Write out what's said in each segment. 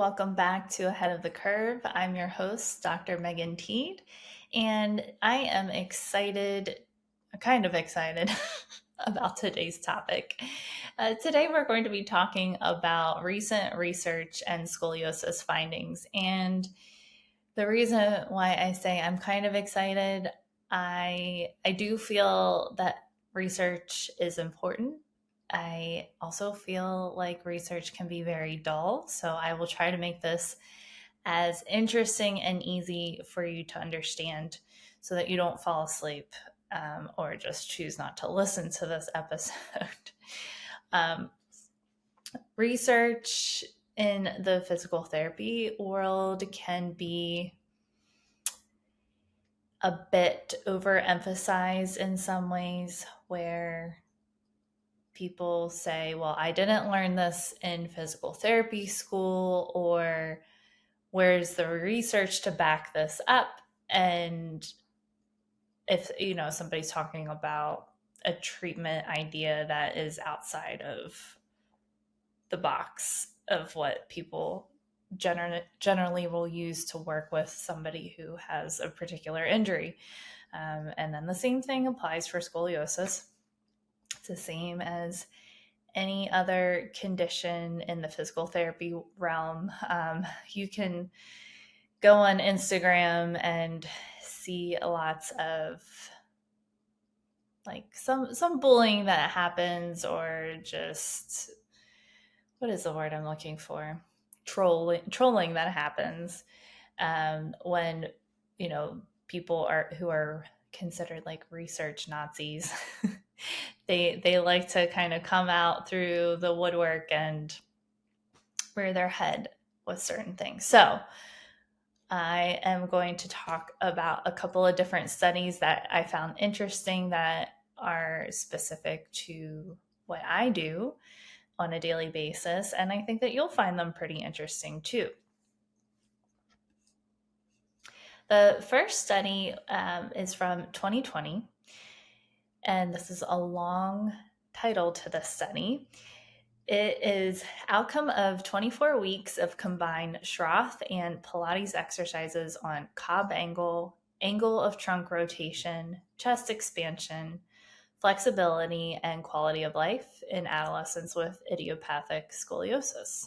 welcome back to Ahead of the Curve. I'm your host, Dr. Megan Teed, and I am kind of excited about today's topic. Today, we're going to be talking about recent research and scoliosis findings. And the reason why I say I'm kind of excited, I do feel that research is important. I also feel like research can be very dull, so I will try to make this as interesting and easy for you to understand so that you don't fall asleep or just choose not to listen to this episode. um, Research in the physical therapy world can be a bit overemphasized in some ways, where people say, well, I didn't learn this in physical therapy school, or where's the research to back this up? And if, somebody's talking about a treatment idea that is outside of the box of what people generally will use to work with somebody who has a particular injury. And then the same thing applies for scoliosis. It's the same as any other condition in the physical therapy realm. You can go on Instagram and see lots of like some bullying that happens, or just, what is the word I'm looking for? Trolling that happens when people who are considered like research Nazis. they like to kind of come out through the woodwork and rear their head with certain things. So I am going to talk about a couple of different studies that I found interesting that are specific to what I do on a daily basis, and I think that you'll find them pretty interesting too. The first study is from 2020, and this is a long title to this study. It is outcome of 24 weeks of combined Schroth and Pilates exercises on Cobb angle, angle of trunk rotation, chest expansion, flexibility, and quality of life in adolescents with idiopathic scoliosis.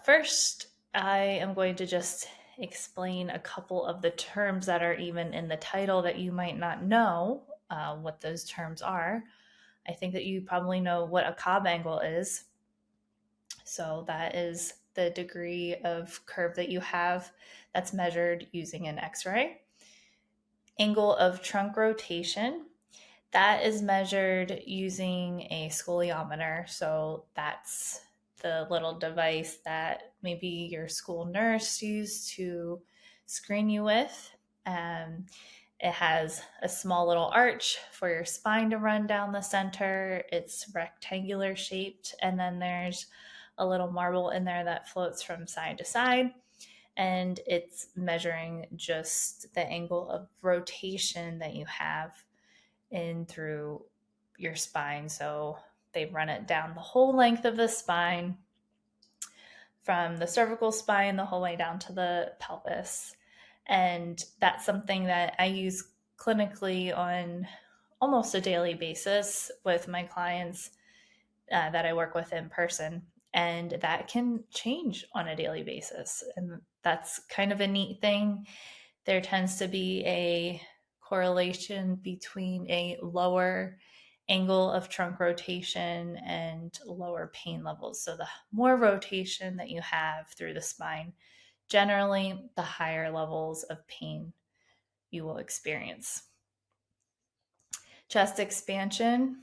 First, I am going to just explain a couple of the terms that are even in the title that you might not know what those terms are. I think that you probably know what a Cobb angle is. So that is the degree of curve that you have that's measured using an X-ray. Angle of trunk rotation, that is measured using a scoliometer. So that's the little device that maybe your school nurse used to screen you with. It has a small little arch for your spine to run down the center. It's rectangular shaped, and then there's a little marble in there that floats from side to side, and it's measuring just the angle of rotation that you have in through your spine. So they run it down the whole length of the spine, from the cervical spine the whole way down to the pelvis. And that's something that I use clinically on almost a daily basis with my clients that I work with in person. And that can change on a daily basis. And that's kind of a neat thing. There tends to be a correlation between a lower angle of trunk rotation and lower pain levels. So the more rotation that you have through the spine, generally the higher levels of pain you will experience. Chest expansion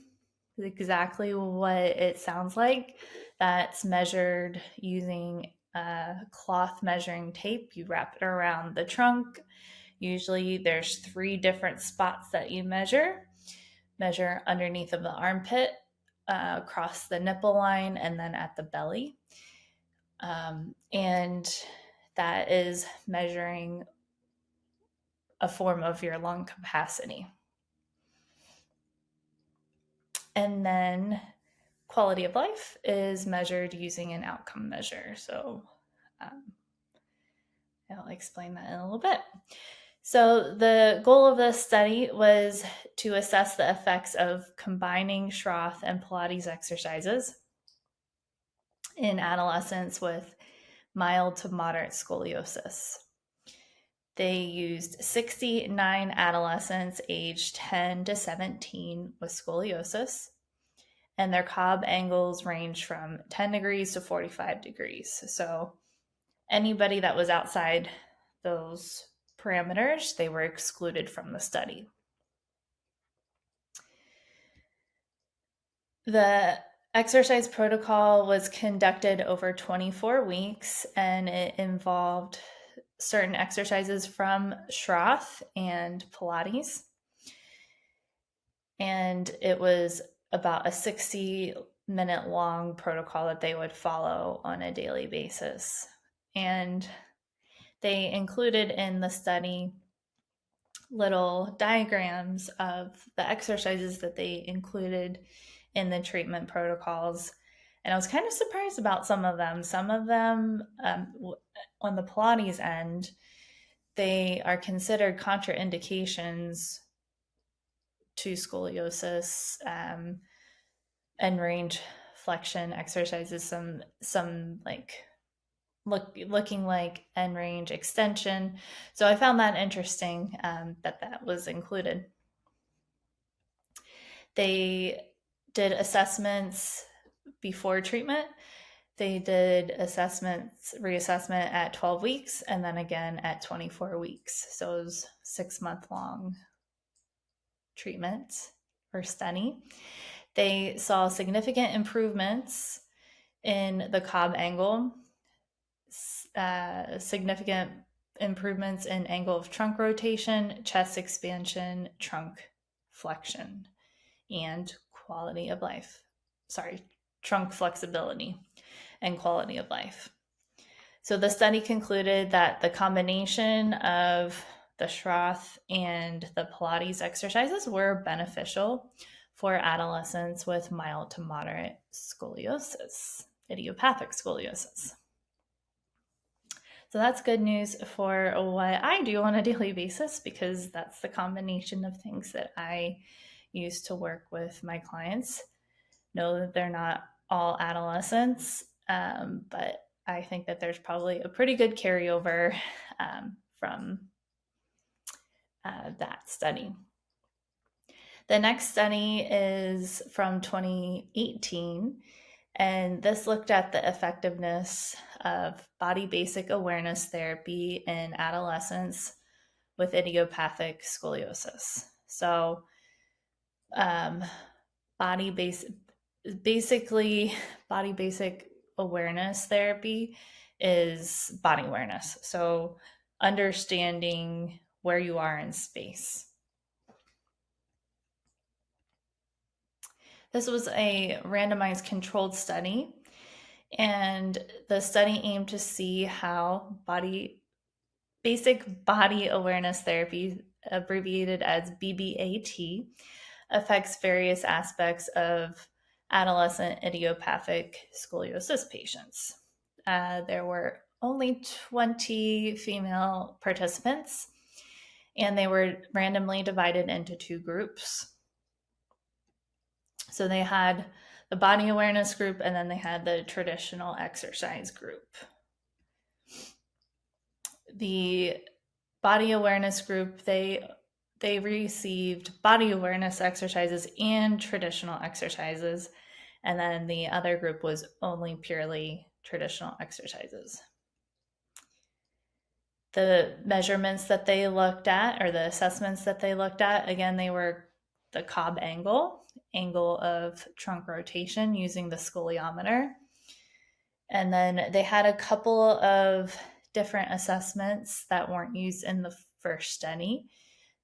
is exactly what it sounds like. That's measured using a cloth measuring tape. You wrap it around the trunk. Usually there's 3 different spots that you measure. Measure underneath of the armpit, across the nipple line, and then at the belly. And that is measuring a form of your lung capacity. And then quality of life is measured using an outcome measure. So I'll explain that in a little bit. So the goal of this study was to assess the effects of combining Schroth and Pilates exercises in adolescents with mild to moderate scoliosis. They used 69 adolescents aged 10 to 17 with scoliosis, and their Cobb angles ranged from 10 degrees to 45 degrees. So anybody that was outside those parameters, they were excluded from the study. The exercise protocol was conducted over 24 weeks, and it involved certain exercises from Schroth and Pilates. And it was about a 60-minute long protocol that they would follow on a daily basis. And they included in the study little diagrams of the exercises that they included in the treatment protocols. And I was kind of surprised about some of them. Some of them, on the Pilates end, they are considered contraindications to scoliosis, end range flexion exercises, some like looking like end range extension. So I found that interesting, that was included. They did assessments before treatment. They did reassessment at 12 weeks, and then again at 24 weeks. So it was 6-month long treatment or study. They saw significant improvements in the Cobb angle, significant improvements in angle of trunk rotation, chest expansion, trunk flexion, and quality of life. Trunk flexibility and quality of life. So the study concluded that the combination of the Schroth and the Pilates exercises were beneficial for adolescents with mild to moderate scoliosis, idiopathic scoliosis. So that's good news for what I do on a daily basis, because that's the combination of things that I use to work with my clients. Know that they're not all adolescents, but I think that there's probably a pretty good carryover from that study. The next study is from 2018, and this looked at the effectiveness of body basic awareness therapy in adolescents with idiopathic scoliosis. So, body basic awareness therapy is body awareness. So, understanding where you are in space. This was a randomized controlled study, and the study aimed to see how basic body awareness therapy, abbreviated as BBAT, affects various aspects of adolescent idiopathic scoliosis patients. There were only 20 female participants, and they were randomly divided into 2 groups. So they had the body awareness group, and then they had the traditional exercise group. The body awareness group, they received body awareness exercises and traditional exercises, and then the other group was only purely traditional exercises. The measurements that they looked at, or the assessments that they looked at, again, they were the Cobb angle of trunk rotation using the scoliometer. And then they had a couple of different assessments that weren't used in the first study.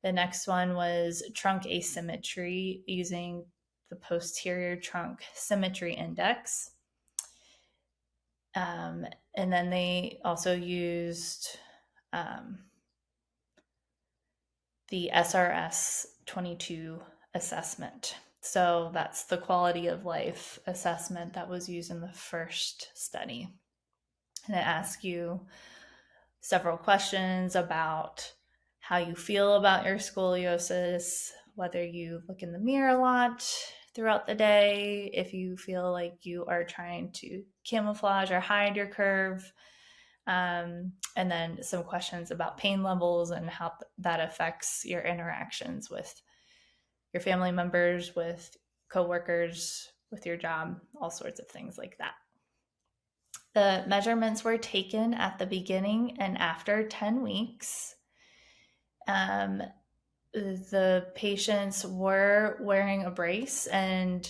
The next one was trunk asymmetry using the posterior trunk symmetry index. And then they also used the SRS 22 assessment. So that's the quality of life assessment that was used in the first study. And it asks you several questions about how you feel about your scoliosis, whether you look in the mirror a lot throughout the day, if you feel like you are trying to camouflage or hide your curve, and then some questions about pain levels and how that affects your interactions with your family members, with coworkers, with your job, all sorts of things like that. The measurements were taken at the beginning and after 10 weeks. The patients were wearing a brace and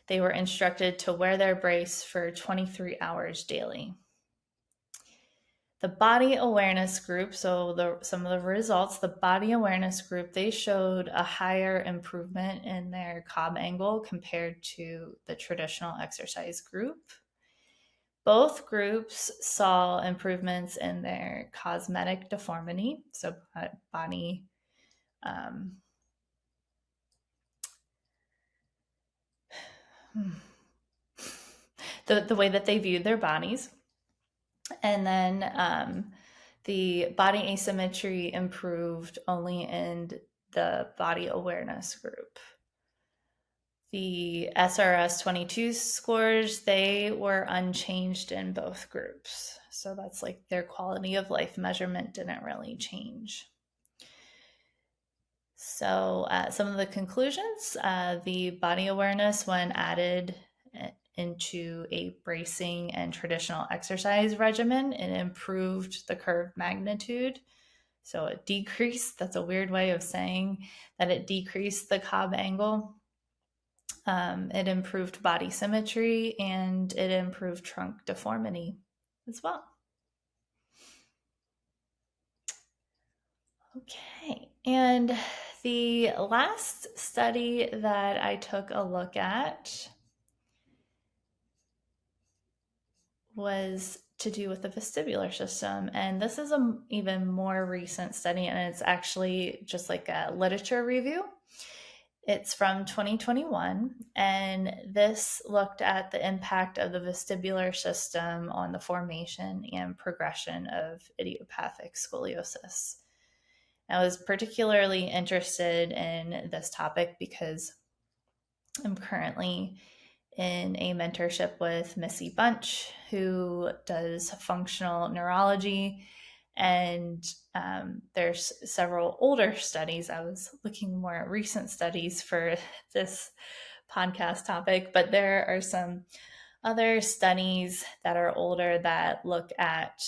they were instructed to wear their brace for 23 hours daily. The body awareness group, so some of the results, the body awareness group, they showed a higher improvement in their Cobb angle compared to the traditional exercise group. Both groups saw improvements in their cosmetic deformity, so body the way that they viewed their bodies. And then the body asymmetry improved only in the body awareness group. The SRS 22 scores, they were unchanged in both groups. So that's like their quality of life measurement didn't really change. So some of the conclusions, the body awareness when added into a bracing and traditional exercise regimen, it improved the curve magnitude. So it decreased, that's a weird way of saying that it decreased the Cobb angle. It improved body symmetry and it improved trunk deformity as well. Okay, and the last study that I took a look at was to do with the vestibular system. And this is an even more recent study, and it's actually just like a literature review. It's from 2021, and this looked at the impact of the vestibular system on the formation and progression of idiopathic scoliosis. I was particularly interested in this topic because I'm currently in a mentorship with Missy Bunch, who does functional neurology. And there's several older studies. I was looking more at recent studies for this podcast topic, but there are some other studies that are older that look at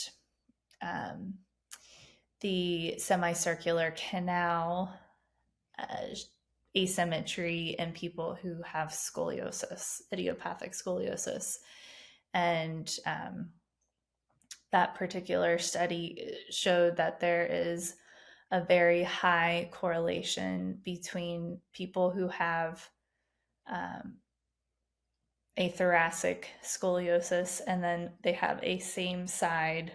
the semicircular canal asymmetry in people who have scoliosis, idiopathic scoliosis. And that particular study showed that there is a very high correlation between people who have a thoracic scoliosis and then they have a same side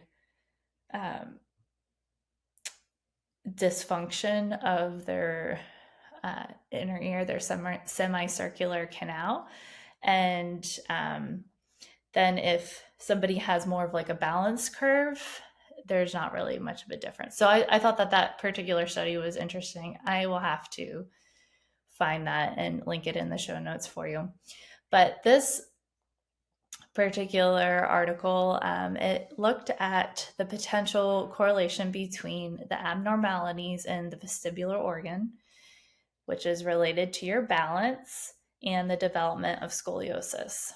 dysfunction of their inner ear, their semicircular canal. And then if somebody has more of like a balanced curve, there's not really much of a difference. So I thought that particular study was interesting. I will have to find that and link it in the show notes for you. But this particular article, it looked at the potential correlation between the abnormalities in the vestibular organ, which is related to your balance, and the development of scoliosis.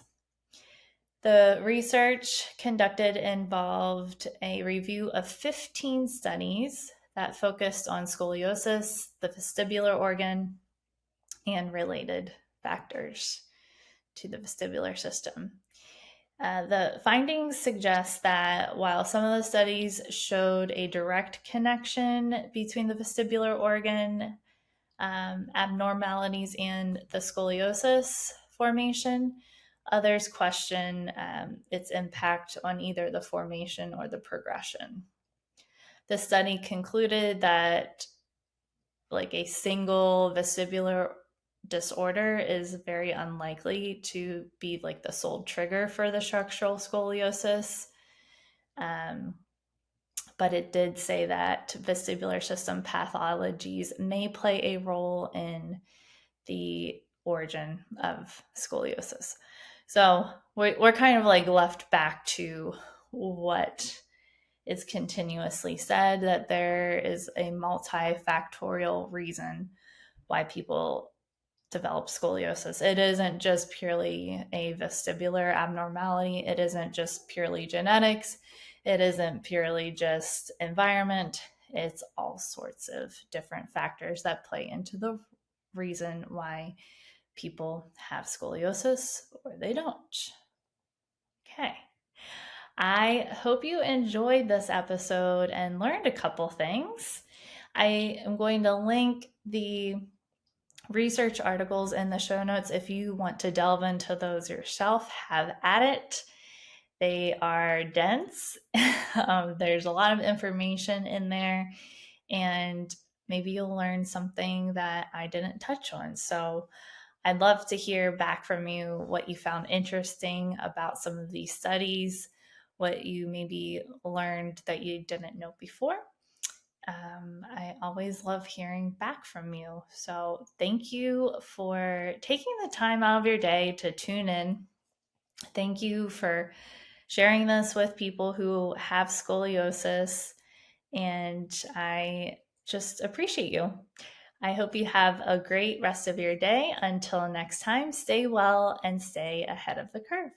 The research conducted involved a review of 15 studies that focused on scoliosis, the vestibular organ, and related factors to the vestibular system. The findings suggest that while some of the studies showed a direct connection between the vestibular organ abnormalities and the scoliosis formation, others question its impact on either the formation or the progression. The study concluded that like a single vestibular disorder is very unlikely to be like the sole trigger for the structural scoliosis. Um, but it did say that vestibular system pathologies may play a role in the origin of scoliosis. So we're kind of like left back to what is continuously said, that there is a multifactorial reason why people develop scoliosis. It isn't just purely a vestibular abnormality, it isn't just purely genetics, it isn't purely just environment. It's all sorts of different factors that play into the reason why people have scoliosis or they don't. Okay. I hope you enjoyed this episode and learned a couple things. I am going to link the research articles in the show notes. If you want to delve into those yourself, have at it. They are dense. There's a lot of information in there, and maybe you'll learn something that I didn't touch on. So I'd love to hear back from you what you found interesting about some of these studies, what you maybe learned that you didn't know before. I always love hearing back from you. So thank you for taking the time out of your day to tune in. Thank you for sharing this with people who have scoliosis. And I just appreciate you. I hope you have a great rest of your day. Until next time, stay well and stay ahead of the curve.